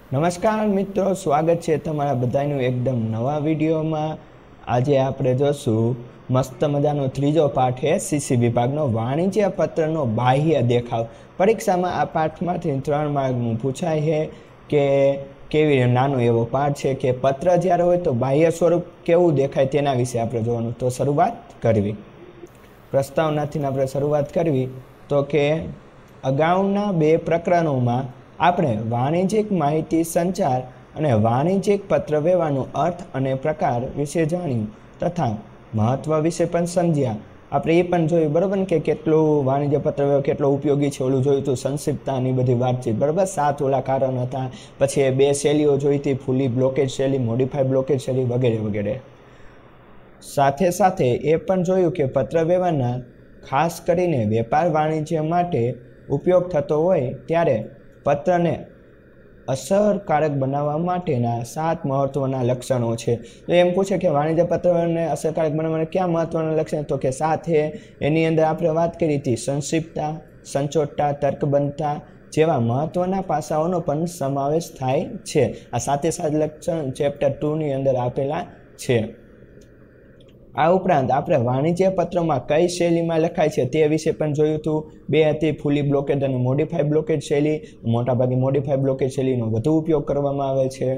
નમસ્કાર મિત્રો, સ્વાગત છે તમારા બધાનું એકદમ નવા વિડીયોમાં। આજે આપણે જોશું મસ્ત મજાનો ત્રીજો પાઠ છે સીસી વિભાગનો વાણિજ્ય પત્રનો બાહ્ય દેખાવ। પરીક્ષામાં આ પાઠમાંથી 3 માર્કનું પૂછાય છે કે કેવી નાનો એવો પાઠ છે કે પત્ર જ્યારે હોય તો બાહ્ય સ્વરૂપ કેવું દેખાય તેના વિશે આપણે જોવાનું। તો શરૂઆત કરવી, પ્રસ્તાવનાથી આપણે શરૂઆત કરવી તો કે અગાઉના 2 પ્રકરણોમાં આપણે વાણિજ્યિક માહિતી સંચાર અને વાણિજ્યિક પત્ર વ્યવહારનો અર્થ અને પ્રકાર વિશે જાણ્યું તથા મહત્વ વિશે પણ સમજ્યા। આપણે એ પણ જોયું બરાબર કે કેટલું વાણિજ્ય પત્ર વ્યવહાર કેટલો ઉપયોગી છે। ઓલું જોયું હતું સંક્ષિપ્તતાની બધી વાતચીત બરાબર, 7 ઓલા કારણ હતા। પછી એ 2 શૈલીઓ જોઈ હતી, ફૂલી બ્લોકેજ શૈલી, મોડિફાઈડ બ્લોકેજ શૈલી વગેરે વગેરે। સાથે સાથે એ પણ જોયું કે પત્ર વ્યવહારના ખાસ કરીને વેપાર વાણિજ્ય માટે ઉપયોગ થતો હોય ત્યારે પત્રને અસરકારક બનાવવા માટેના 7 મહત્વના લક્ષણો છે। તો એમ પૂછે કે વાણિજ્ય પત્રને અસરકારક બનાવવાના ક્યાં મહત્વના લક્ષણ? તો કે 7 છે। એની અંદર આપણે વાત કરી હતી સંક્ષિપ્તતા, સંચોટતા, તર્કબદ્ધતા જેવા મહત્વના પાસાઓનો પણ સમાવેશ થાય છે। આ 7 લક્ષણ ચેપ્ટર 2 ની અંદર આપેલા છે। આ ઉપરાંત આપણે વાણિજ્ય પત્રમાં કઈ શૈલીમાં લખાય છે તે વિશે પણ જોયું હતું। 2 હતી ફૂલી બ્લોકેડ અને મોડિફાઈડ બ્લોકેડ શૈલી। મોટાભાગે મોડિફાઈડ બ્લોકેડ શૈલીનો વધુ ઉપયોગ કરવામાં આવે છે।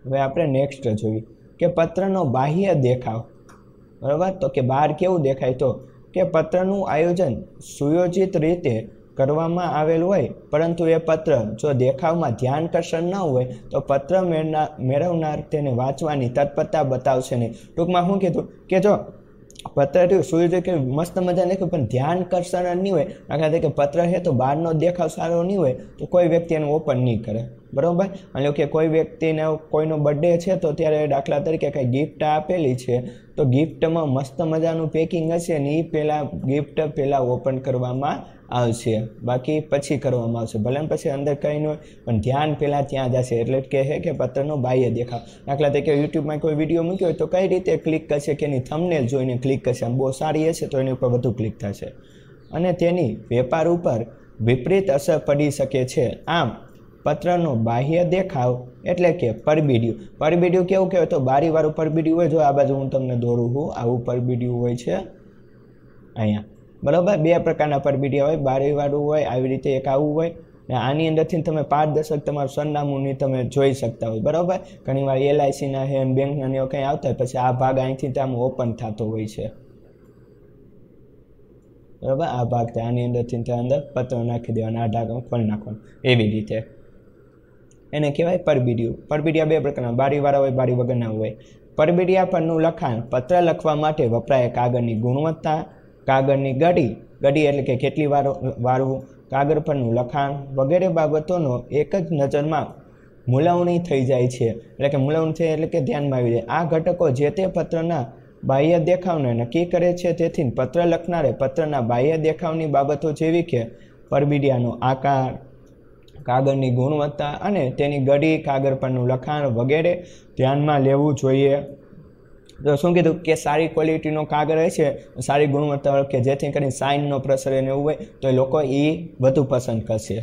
હવે આપણે નેક્સ્ટ જોઈએ કે પત્રનો બાહ્ય દેખાવ, બરાબર। તો કે બહાર કેવું દેખાય? તો કે પત્રનું આયોજન સુયોજિત રીતે કરવામાં આવેલું હોય પરંતુ એ પત્ર જો દેખાવમાં ધ્યાનકર્ષણ ન હોય તો પત્ર મેળવનાર તેને વાંચવાની તત્પરતા બતાવશે નહીં। ટૂંકમાં શું કીધું કે જો પત્ર સુયોજિત કે મસ્ત મજા લખ્યું પણ ધ્યાનકર્ષણ નહીં હોય, દાખલા તરીકે પત્ર છે તો બહારનો દેખાવ સારો નહીં હોય તો કોઈ વ્યક્તિ એનું ઓપન નહીં કરે, બરાબર। અને કે કોઈ વ્યક્તિને કોઈનો બર્થડે છે તો ત્યારે દાખલા તરીકે કંઈ ગિફ્ટ આપેલી છે તો ગિફ્ટમાં મસ્ત મજાનું પેકિંગ હશે ને એ ગિફ્ટ પહેલાં ઓપન કરવામાં આવશે, બાકી પછી કરવામાં આવશે। ભલે પછી અંદર કંઈ ન હોય પણ ધ્યાન પહેલાં ત્યાં જશે, એટલે કહે છે કે પત્રનો બાહ્ય દેખાવ। દાખલા તરીકે યુટ્યુબમાં કોઈ વિડીયો મૂક્યો હોય તો કઈ રીતે ક્લિક કરશે કે એની થંબનેલ જોઈને ક્લિક કરશે, આમ બહુ સારી હશે તો એની ઉપર વધુ ક્લિક થશે અને તેની વેપાર ઉપર વિપરીત અસર પડી શકે છે। આમ પત્રનો બાહ્ય દેખાવ એટલે કે પરબીડિયું। પરબીડિયું કેવું કહેવાય? તો બારીવાળું પરબીડિયું હોય। જો આ બાજુ હું તમને દોરું છું, આવું પરબીડિયું હોય છે અહીંયા, બરાબર। 2 પ્રકારના પરબીડિયા હોય, બારીવાળું હોય, આવી રીતે એક આવું હોય ને આની અંદરથી તમે પારદર્શક તમારું સરનામુંની તમે જોઈ શકતા હોય, બરાબર। ઘણીવાર LICના છે, બેંકના એવો કંઈ આવતા હોય પછી આ ભાગ અહીંથી આમ ઓપન થતો હોય છે, બરાબર। આ ભાગ આની અંદરથી અંદર પત્ર નાખી દેવાના, આ ઢાંકણ ખોલી નાખવાનું, એવી રીતે એને કહેવાય પરબીડિયું। પરબીડિયા 2 પ્રકારના, બારીવાળા હોય, બારી વગરના હોય। પરબીડિયા પરનું લખાણ પત્ર લખવા માટે વપરાય કાગળની ગુણવત્તા, કાગળની ગડી એટલે કે કેટલી વાળવું, કાગળ પરનું લખાણ વગેરે બાબતોનો એક જ નજરમાં મૂલવણી થઈ જાય છે। એટલે કે મૂલવણી થઈ એટલે કે ધ્યાનમાં આવી જાય। આ ઘટકો જે તે પત્રના બાહ્ય દેખાવને નક્કી કરે છે। તેથી પત્ર લખનારે પત્રના બાહ્ય દેખાવની બાબતો જેવી કે પરબીડિયાનો આકાર, કાગળની ગુણવત્તા અને તેની ગડી, કાગળ પરનું લખાણ વગેરે ધ્યાનમાં લેવું જોઈએ। તો શું કીધું કે સારી ક્વોલિટીનો કાગળ હોય છે, સારી ગુણવત્તા કે જેથી કરીને સાઇનનો પ્રસરે ને એવું હોય તો એ લોકો એ વધુ પસંદ કરશે।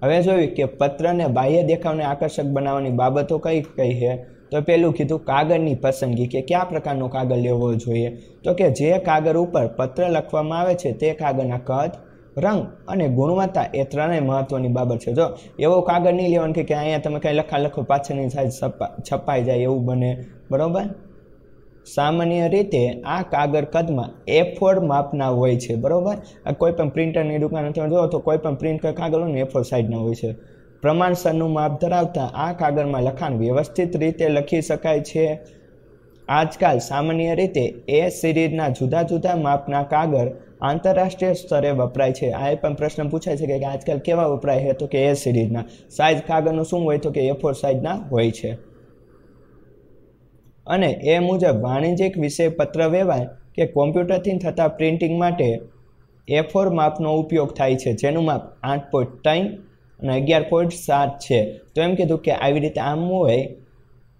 હવે જોયું કે પત્રને બાહ્ય દેખાવને આકર્ષક બનાવવાની બાબતો કઈ કઈ છે? તો પહેલું કીધું કાગળની પસંદગી, કે કયા પ્રકારનો કાગળ લેવો જોઈએ? તો કે જે કાગળ ઉપર પત્ર લખવામાં આવે છે તે કાગળના કદ, રંગ અને ગુણવત્તા એ ત્રણેય મહત્વની બાબત છે। જો એવો કાગળ નહીં લેવાનું કે અહીંયા તમે કંઈ લખો પાછળની સાઈડ છપાઈ જાય એવું બને, બરાબર। સામાન્ય રીતે આ કાગળ કદમાં A4 માપના હોય છે, બરાબર। કોઈ પણ પ્રિન્ટરની દુકાન તમે જોવો તો કોઈ પણ પ્રિન્ટ કાગળ હોય ને A4 સાઈઝના હોય છે। પ્રમાણસરનું માપ ધરાવતા આ કાગળમાં લખાણ વ્યવસ્થિત રીતે લખી શકાય છે। આજકાલ સામાન્ય રીતે A સિરીઝના જુદા જુદા માપના કાગળ આંતરરાષ્ટ્રીય સ્તરે વપરાય છે। આ પણ પ્રશ્ન પૂછાય છે કે આજકાલ કેવા વપરાય છે? તો કે A સિરીઝના। સાઇઝ કાગળનું શું હોય? તો કે A4 સાઇઝના હોય છે। અને એ મુજબ વાણિજ્યિક વિષય પત્ર વ્યવહાર કે કોમ્પ્યુટરથી થતા પ્રિન્ટિંગ માટે A4 માપનો ઉપયોગ થાય છે, જેનું માપ 8.3 અને 11.7 છે। તો એમ કીધું કે આવી રીતે આમ હોય,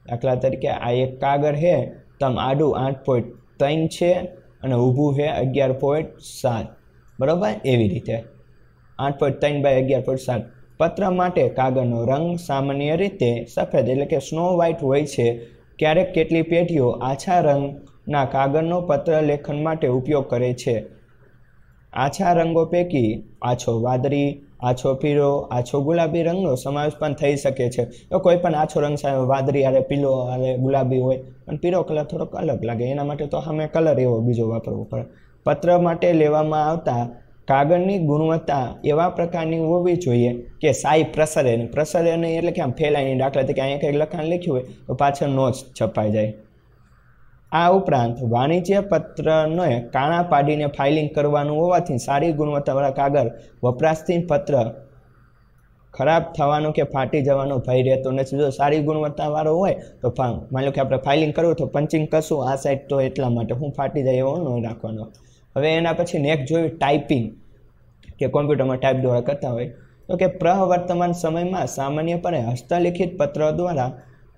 દાખલા તરીકે આ એક કાગળ છે તો આમ આડું 8.3 છે અને ઊભું છે 11.7, બરાબર। એવી રીતે 8.3 બાય 11.7 પત્ર માટે કાગળનો રંગ સામાન્ય રીતે સફેદ એટલે કે સ્નો વ્હાઇટ હોય છે. ક્યારેક કેટલી પેઢીઓ આછા રંગના કાગળનો પત્ર લેખન માટે ઉપયોગ કરે છે. આછા રંગો પૈકી આછો વાદળી, આછો પીળો, આછો ગુલાબી રંગનો સમાવેશ પણ થઈ શકે છે. તો કોઈ પણ આછો રંગ સામે વાદળી અને પીળો અને ગુલાબી હોય પણ પીળો કલર થોડોક અલગ લાગે, એના માટે તો સામે કલર એવો બીજો વાપરવો પડે. પત્ર માટે લેવામાં આવતા કાગળની ગુણવત્તા એવા પ્રકારની હોવી જોઈએ કે શાઈ પ્રસરે નહીં એટલે કે આમ ફેલાય નહીં. દાખલા તરીકે અહીંયા કંઈક લખાણ લખ્યું હોય તો પાછળ નો જ છપાઈ જાય. આ ઉપરાંત વાણિજ્ય પત્રને કાણા પાડીને ફાઇલિંગ કરવાનું હોવાથી સારી ગુણવત્તાવાળા કાગળ વપરાશથી પત્ર ખરાબ થવાનો કે ફાટી જવાનો ભય રહેતો નથી. જો સારી ગુણવત્તાવાળો હોય તો માની લો કે આપણે ફાઇલિંગ કરવું તો પંચિંગ કરશું આ સાઈડ તો એટલા માટે હું ફાટી જાય એવો ન રાખવાનો. હવે એના પછી નેક્સ્ટ જોયું ટાઈપિંગ, કે કોમ્પ્યુટરમાં ટાઈપ દ્વારા કરતા હોય તો કે પ્રવર્તમાન સમયમાં સામાન્યપણે હસ્તલિખિત પત્ર દ્વારા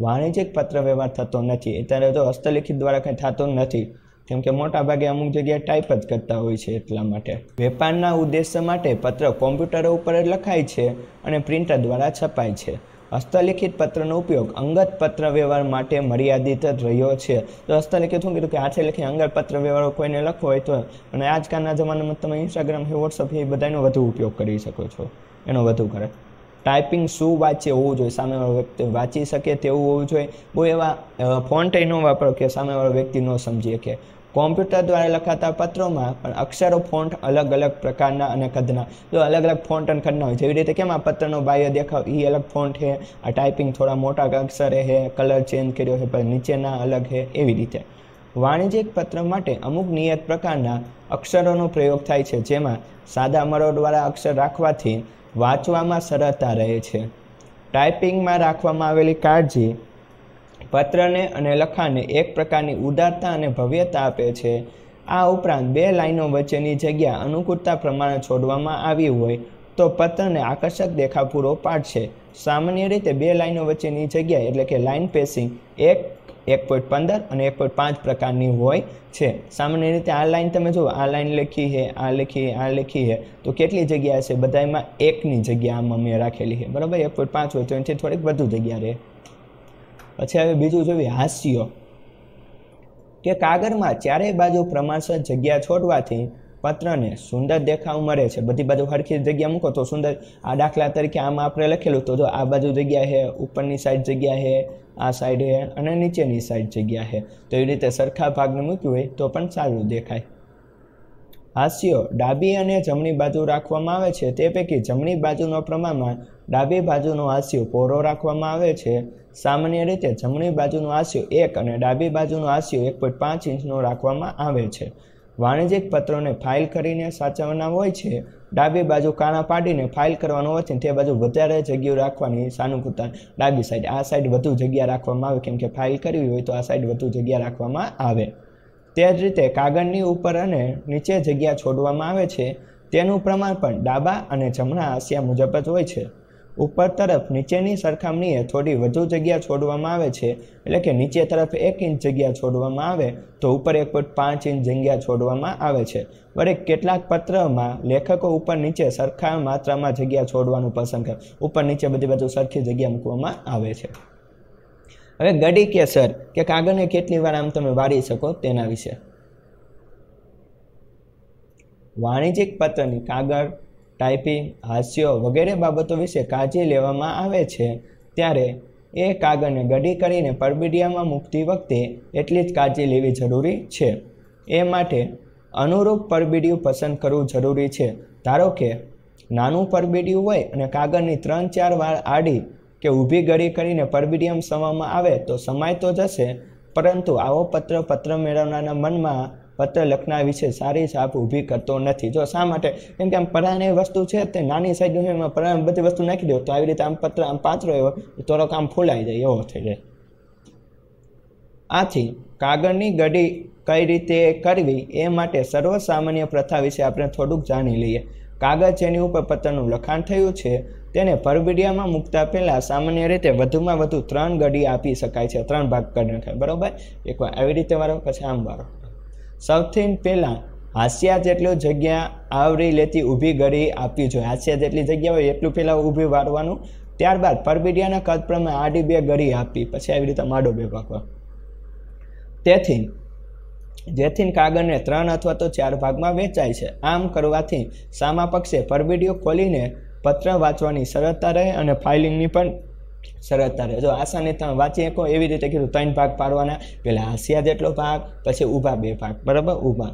વાણિજ્યિક પત્ર વ્યવહાર થતો નથી. અત્યારે તો હસ્તલિખિત દ્વારા કંઈ થતો નથી, કેમ કે મોટા ભાગે અમુક જગ્યાએ ટાઈપ જ કરતા હોય છે. એટલા માટે વેપારના ઉદ્દેશ્ય માટે પત્ર કોમ્પ્યુટર ઉપર જ લખાય છે અને પ્રિન્ટર દ્વારા છપાય છે. હસ્તલિખિત પત્રનો ઉપયોગ અંગત પત્ર વ્યવહાર માટે મર્યાદિત જ રહ્યો છે. તો હસ્તલિખિત શું કીધું કે હાથે લખી અંગત પત્ર વ્યવહાર કોઈને લખવો હોય તો, અને આજકાલના જમાનામાં તમે ઇન્સ્ટાગ્રામ છે, વોટ્સઅપ છે, એ બધાનો વધુ ઉપયોગ કરી શકો છો, એનો વધુ કરે. ટાઈપિંગ સુવાચ્ય હોવું જોઈએ, સામેવાળો વ્યક્તિ વાંચી શકે તેવું હોવું જોઈએ. બહુ એવા ફોન્ટ ન વાપરો કે સામેવાળો વ્યક્તિ ન સમજી શકે. કોમ્પ્યુટર દ્વારા લખાતા પત્રોમાં પણ અક્ષરો ફોન્ટ અલગ અલગ પ્રકારના અને કદના, જો અલગ અલગ ફોન્ટ અને કદના હોય. જેવી રીતે કેમ આ પત્રનો બાહ્ય દેખાવ એ અલગ ફોન્ટ છે, આ ટાઈપિંગ થોડા મોટા અક્ષરે છે, કલર ચેન્જ કર્યો છે, પણ નીચેના અલગ છે, એવી રીતે. વાણિજ્યિક પત્ર માટે અમુક નિયત પ્રકારના અક્ષરોનો પ્રયોગ થાય છે, જેમાં સાદા મરોડવાળા અક્ષર રાખવાથી વાંચવામાં સરળતા રહે છે. ટાઈપિંગમાં રાખવામાં આવેલી કાળજી પત્રને અને લખાણને એક પ્રકારની ઉદારતા અને ભવ્યતા આપે છે. આ ઉપરાંત બે લાઈનો વચ્ચેની જગ્યા અનુકૂળતા પ્રમાણે છોડવામાં આવી હોય તો પત્રને આકર્ષક દેખાવ પૂરો પાડશે. સામાન્ય રીતે બે લાઈનો વચ્ચેની જગ્યા એટલે કે લાઇન પેસિંગ 1.15 અને 1.5 પ્રકારની હોય છે. સામાન્ય રીતે આ લાઈન તમે જુઓ, આ લાઈન લખી છે, આ લખી છે, તો કેટલી જગ્યા છે? બધામાં 1ની જગ્યા આમાં મેં રાખેલી છે, બરાબર. 1.5 હોય તો એનાથી થોડીક વધુ જગ્યા રહે. પછી હવે બીજું જોઈએ હાસ્ય, કે કાગળમાં ચારેય બાજુ પ્રમાણસર જગ્યા છોડવાથી પત્રને સુંદર દેખાવ મળે છે. બધી બાજુ સરખી જગ્યા મૂકો તો સુંદર. આ દાખલા તરીકે આમાં આપણે લખેલું તો જો આ બાજુ જગ્યા છે, ઉપરની સાઈડ જગ્યા છે, આ સાઈડ છે અને નીચેની સાઈડ જગ્યા છે, તો એવી રીતે સરખા ભાગને મૂક્યું હોય તો પણ સારું દેખાય. હાસ્યો ડાબી અને જમણી બાજુ રાખવામાં આવે છે. તે પૈકી જમણી બાજુનો પ્રમાણમાં ડાબી બાજુનો હાસ્યો પહોળો રાખવામાં આવે છે. સામાન્ય રીતે જમણી બાજુનો હાસ્યો 1 અને ડાબી બાજુનો હાસ્યો 1.5 ઇંચનો રાખવામાં આવે છે. વાણિજ્યિક પત્રોને ફાઇલ કરીને સાચવવાના હોય છે. ડાબી બાજુ કાણા પાડીને ફાઇલ કરવાનો હોય છે, તે બાજુ વધારે જગ્યા રાખવાની સાનુકૂળતા ડાબી સાઈડ, આ સાઈડ વધુ જગ્યા રાખવામાં આવે, કેમ કે ફાઇલ કરવી હોય તો આ સાઈડ વધુ જગ્યા રાખવામાં આવે. તે જ રીતે કાગળની ઉપર અને નીચે જગ્યા છોડવામાં આવે છે, તેનું પ્રમાણ પણ ડાબા અને જમણા હાંસિયા મુજબ જ હોય છે. ઉપર તરફ નીચેની સરખામણીએ થોડી વધુ જગ્યા છોડવામાં આવે છે, એટલે કે નીચે તરફ 1 ઇંચ જગ્યા છોડવામાં આવે તો ઉપર 1.5 ઇંચ જગ્યા છોડવામાં આવે છે. વળી કેટલાક પત્રમાં લેખકો ઉપર નીચે સરખા માત્રામાં જગ્યા છોડવાનું પસંદ કરે, ઉપર નીચે બધી બાજુ સરખી જગ્યા મૂકવામાં આવે છે. હવે ગડી કે સર, કે કાગળને કેટલી વાર આમ તમે વાળી શકો તેના વિશે. વાણિજ્યિક પત્રની કાગળ, ટાઈપિંગ, હાસ્યો વગેરે બાબતો વિશે કાળજી લેવામાં આવે છે, ત્યારે એ કાગળને ગડી કરીને પરબિડિયામાં મૂકતી વખતે એટલી જ કાળજી લેવી જરૂરી છે. એ માટે અનુરૂપ પરબિડિયું પસંદ કરવું જરૂરી છે. ધારો કે નાનું પરબિડિયું હોય અને કાગળની 3-4 વાર આડી કે ઊભી ગડી કરીને પરબિડિયમ સમાવવામાં આવે તો સમાય તો જશે, પરંતુ આવો પત્ર મેળવનારના મનમાં પત્ર લખનાર વિશે સારી છાપ ઊભી કરતો નથી. જો શા માટે? કેમ કે આમ પરાની વસ્તુ છે તે નાની સાઈડ એમાં પરાની બધી વસ્તુ નાખી દો તો આવી રીતે આમ પત્ર આમ પાથરો એવો થોડોક આમ ફૂલાઈ જાય એવો થઈ જાય. આથી કાગળની ગડી કઈ રીતે કરવી એ માટે સર્વસામાન્ય પ્રથા વિશે આપણે થોડુંક જાણી લઈએ. કાગળ જેની ઉપર પત્રનું લખાણ થયું છે તેને પરબિડિયામાં મૂકતા પહેલાં સામાન્ય રીતે વધુમાં વધુ 3 ગડી આપી શકાય છે, 3 ભાગ કરી નખાય, બરાબર. એકવાર આવી રીતે વાળો, પછી આમ વાળો. સૌથી પહેલાં હાંસિયા જેટલી જગ્યા આવરી લેતી ઊભી ગળી આપવી જોઈએ. હાંસિયા જેટલી જગ્યા હોય એટલું પહેલાં ઊભી વાળવાનું. ત્યારબાદ પરબીડિયાના કદ પ્રમાણે આડી 2 ગળી આપી, પછી આવી રીતે માડો 2 ભાગવા. જેથી કાગળને 3 અથવા તો 4 ભાગમાં વેચાય છે. આમ કરવાથી સામા પક્ષે પરબીડિયું ખોલીને પત્ર વાંચવાની સરળતા રહે અને ફાઇલિંગની પણ સરળતા રહે. જો આસાની તમે વાંચી શકો એવી રીતે કીધું 3 ભાગ પાડવાના. પહેલાં હાંસિયા જેટલો ભાગ, પછી ઊભા 2 ભાગ, બરાબર, ઊભા.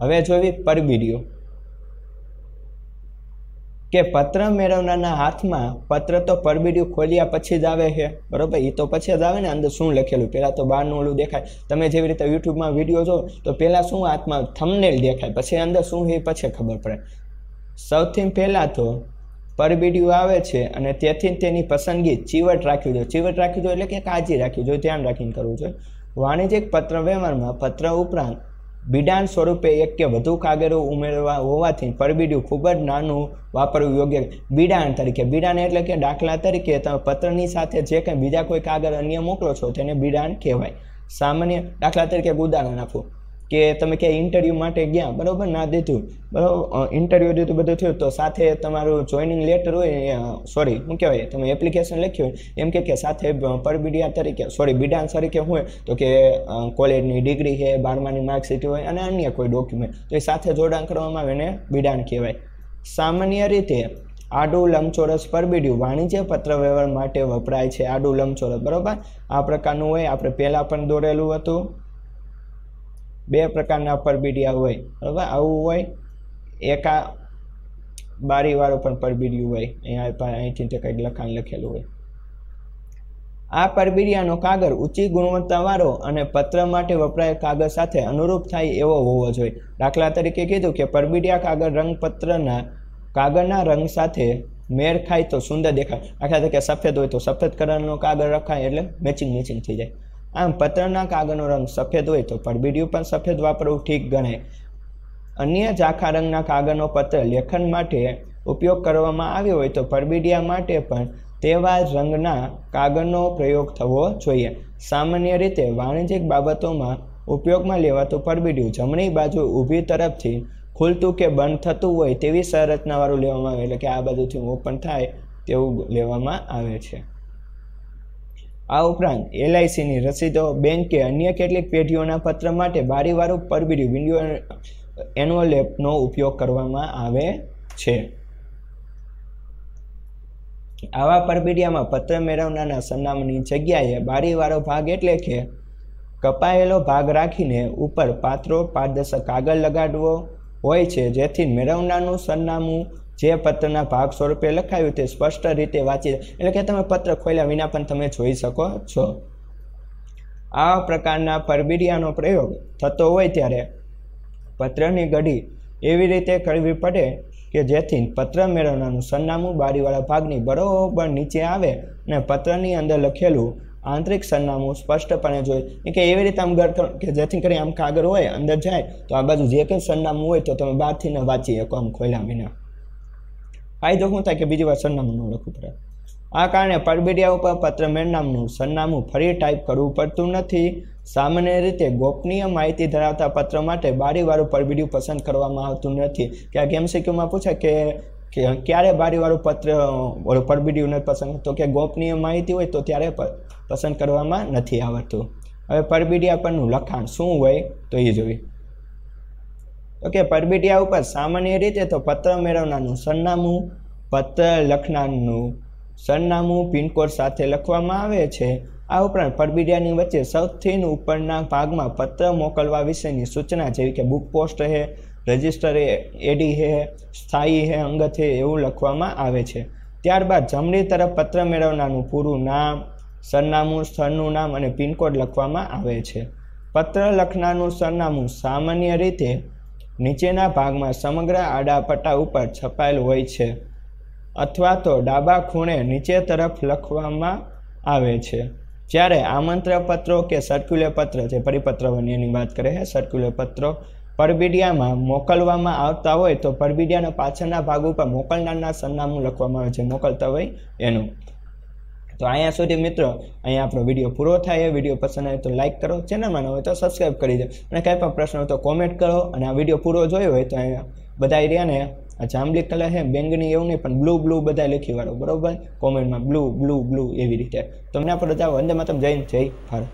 હવે જોવી પરબીડિયું કે પત્ર મેળવનારના હાથમાં પત્ર તો પરબીડિયું ખોલ્યા પછી જ આવે છે, બરાબર. એ તો પછી જ આવે ને, અંદર શું લખેલું. પહેલાં તો બહારનું ઓલું દેખાય. તમે જેવી રીતે યુટ્યુબમાં વિડીયો જો તો પહેલાં શું હાથમાં થંબનેલ દેખાય, પછી અંદર શું છે પછી ખબર પડે. સૌથી પહેલાં તો પરબીડિયું આવે છે અને તેથી તેની પસંદગી ચીવટ રાખવી જોઈએ. ચીવટ રાખવી જોઈએ એટલે કે કાળજી રાખવી જોઈએ, ધ્યાન રાખીને કરવું જોઈએ. વાણિજ્યિક પત્ર વ્યવહારમાં પત્ર ઉપરાંત બિડાણ સ્વરૂપે 1 કે વધુ કાગળો ઉમેરવા હોવાથી પરબીડિયું ખૂબ જ નાનું વાપરવું યોગ્ય. બિડાણ તરીકે, બિડાણ એટલે કે દાખલા તરીકે તમે પત્રની સાથે જે કંઈ બીજા કોઈ કાગળ અન્ય મોકલો છો તેને બિડાણ કહેવાય. સામાન્ય દાખલા તરીકે ઉદાહરણ આપો કે તમે ક્યાંય ઇન્ટરવ્યૂ માટે ગયા, બરાબર, ના દીધું, બરાબર, ઇન્ટરવ્યૂ દીધું, બધું થયું, તો સાથે તમારું જોઈનિંગ લેટર હોય, સોરી શું કહેવાય, તમે એપ્લિકેશન લખ્યું હોય, એમ કે સાથે પરબીડિયા તરીકે, સોરી બિડાણ તરીકે હોય તો કે કોલેજની ડિગ્રી છે, 12માની માર્કશીટ હોય અને અન્ય કોઈ ડોક્યુમેન્ટ, તો એ સાથે જોડાણ કરવામાં આવે એને બિડાણ કહેવાય. સામાન્ય રીતે આડું લંબચોરસ પરબીડિયું વાણિજ્ય પત્ર વ્યવહાર માટે વપરાય છે. આડું લંબચોરસ, બરાબર, આ પ્રકારનું હોય. આપણે પહેલાં પણ દોરેલું હતું. 2 પ્રકારના પરબીડિયા હોય, બરાબર, આવું હોય. એક આ બારીવાળું પણ પરબીડિયું હોય, અહીંથી તે કંઈક લખાણ લખેલું હોય. આ પરબીડિયાનો કાગળ ઊંચી ગુણવત્તાવાળો અને પત્ર માટે વપરાયેલ કાગળ સાથે અનુરૂપ થાય એવો હોવો જોઈએ. દાખલા તરીકે કીધું કે પરબીડિયા કાગળ રંગપત્રના કાગળના રંગ સાથે મેળ ખાય તો સુંદર દેખાય. દાખલા તરીકે સફેદ હોય તો સફેદ કલરનો કાગળ રખાય એટલે મેચિંગ થઈ જાય. આમ પત્રના કાગળનો રંગ સફેદ હોય તો પરબીડિયું પણ સફેદ વાપરવું ઠીક ગણાય. અન્ય ઝાંખા રંગના કાગળનો પત્ર લેખન માટે ઉપયોગ કરવામાં આવ્યો હોય તો પરબીડિયા માટે પણ તેવા જ રંગના કાગળનો પ્રયોગ થવો જોઈએ. સામાન્ય રીતે વાણિજ્યિક બાબતોમાં ઉપયોગમાં લેવાતું પરબીડિયું જમણી બાજુ ઊભી તરફથી ખુલતું કે બંધ થતું હોય તેવી સંરચનાવાળું લેવામાં આવે, એટલે કે આ બાજુથી ઓપન થાય તેવું લેવામાં આવે છે. આ ઉપરાંત LICની રસીદો, બેંક કે અન્ય કેટલીક પેઢીઓના પત્ર માટે બારીવાળું પરબીડિયું વિન્ડો એન્વોલેપનો ઉપયોગ કરવામાં આવે છે. આવા પરબીડિયામાં પત્ર મેળવનારના સરનામાની જગ્યાએ બારીવાળો ભાગ એટલે કે કપાયેલો ભાગ રાખીને ઉપર પાતળો પારદર્શક કાગળ લગાડવો હોય છે, જેથી મેળવનારનું સરનામું જે પત્રના ભાગ સ્વરૂપે લખાયું તે સ્પષ્ટ રીતે વાંચી, એટલે કે તમે પત્ર ખોલ્યા વિના પણ તમે જોઈ શકો છો. આ પ્રકારના પરબીડિયાનો પ્રયોગ થતો હોય ત્યારે પત્રની ગળી એવી રીતે કરવી પડે કે જેથી પત્ર મેળવનારનું સરનામું બારીવાળા ભાગની બરોબર નીચે આવે અને પત્રની અંદર લખેલું આંતરિક સરનામું સ્પષ્ટપણે જોઈએ કે એવી રીતે આમ કે જેથી કરી આમ કાગળ હોય અંદર જાય તો આ બાજુ જે કંઈ સરનામું હોય તો તમે બહારથી ન વાંચી શકો આમ ખોલ્યા વિના. ફાયદો શું થાય કે બીજી વાર સરનામું ન લખવું પડે. આ કારણે પરબીડિયા ઉપર પત્ર મેળવનારનું સરનામું ફરી ટાઈપ કરવું પડતું નથી. સામાન્ય રીતે ગોપનીય માહિતી ધરાવતા પત્ર માટે બારીવાળું પરબીડિયું પસંદ કરવામાં આવતું નથી. ક્યાંક MCQમાં પૂછે કે ક્યારે બારીવાળું પરબીડિયું નથી પસંદ, તો કે ગોપનીય માહિતી હોય તો ત્યારે પસંદ કરવામાં નથી આવતું. હવે પરબીડિયા પરનું લખાણ શું હોય તો એ જોઈએ. ઓકે, પરબીડિયા ઉપર સામાન્ય રીતે તો પત્ર મેળવનારનું સરનામું, પત્ર લખનારનું સરનામું પિનકોડ સાથે લખવામાં આવે છે. આ ઉપરાંત પરબીડિયાની વચ્ચે સૌથી ઉપરના ભાગમાં પત્ર મોકલવા વિશેની સૂચના જેવી કે બુક પોસ્ટ છે, રજિસ્ટર એડી છે, સ્થાયી છે, અંગત છે એવું લખવામાં આવે છે. ત્યારબાદ જમણી તરફ પત્ર મેળવનારનું પૂરું નામ, સરનામું, સ્થળનું નામ અને પિનકોડ લખવામાં આવે છે. પત્ર લખનારનું સરનામું સામાન્ય રીતે નીચેના ભાગમાં સમગ્ર આડા પટ્ટા ઉપર છપાયેલ હોય છે અથવા તો ડાબા ખૂણે નીચે તરફ લખવામાં આવે છે. જ્યારે આમંત્રણ પત્રો કે સર્ક્યુલર પત્ર, જે પરિપત્ર એની વાત કરે છે, સર્ક્યુલર પત્રો પરબીડિયામાં મોકલવામાં આવતા હોય તો પરબીડિયાના પાછળના ભાગ ઉપર મોકલનારના સરનામું લખવામાં આવે છે, મોકલતા હોય એનું. તો અહીંયા સુધી મિત્રો અહીંયા આપણો વિડીયો પૂરો થાય. વિડીયો પસંદ આવે તો લાઇક કરો, ચેનલમાં ન હોય તો સબસ્ક્રાઈબ કરી દો, અને કાંઈ પણ પ્રશ્ન હોય તો કોમેન્ટ કરો. અને આ વિડીયો પૂરો જોયો હોય તો અહીંયા બધા એરિયાને આ જાંબલી કલર છે, બેંગની એવું નહીં પણ બ્લુ બધા લખી વાળો, બરોબર? કોમેન્ટમાં બ્લુ એવી રીતે. તમને આપણે જાઓ. વંદે માતરમ. જય હિન્દ, જય ભારત.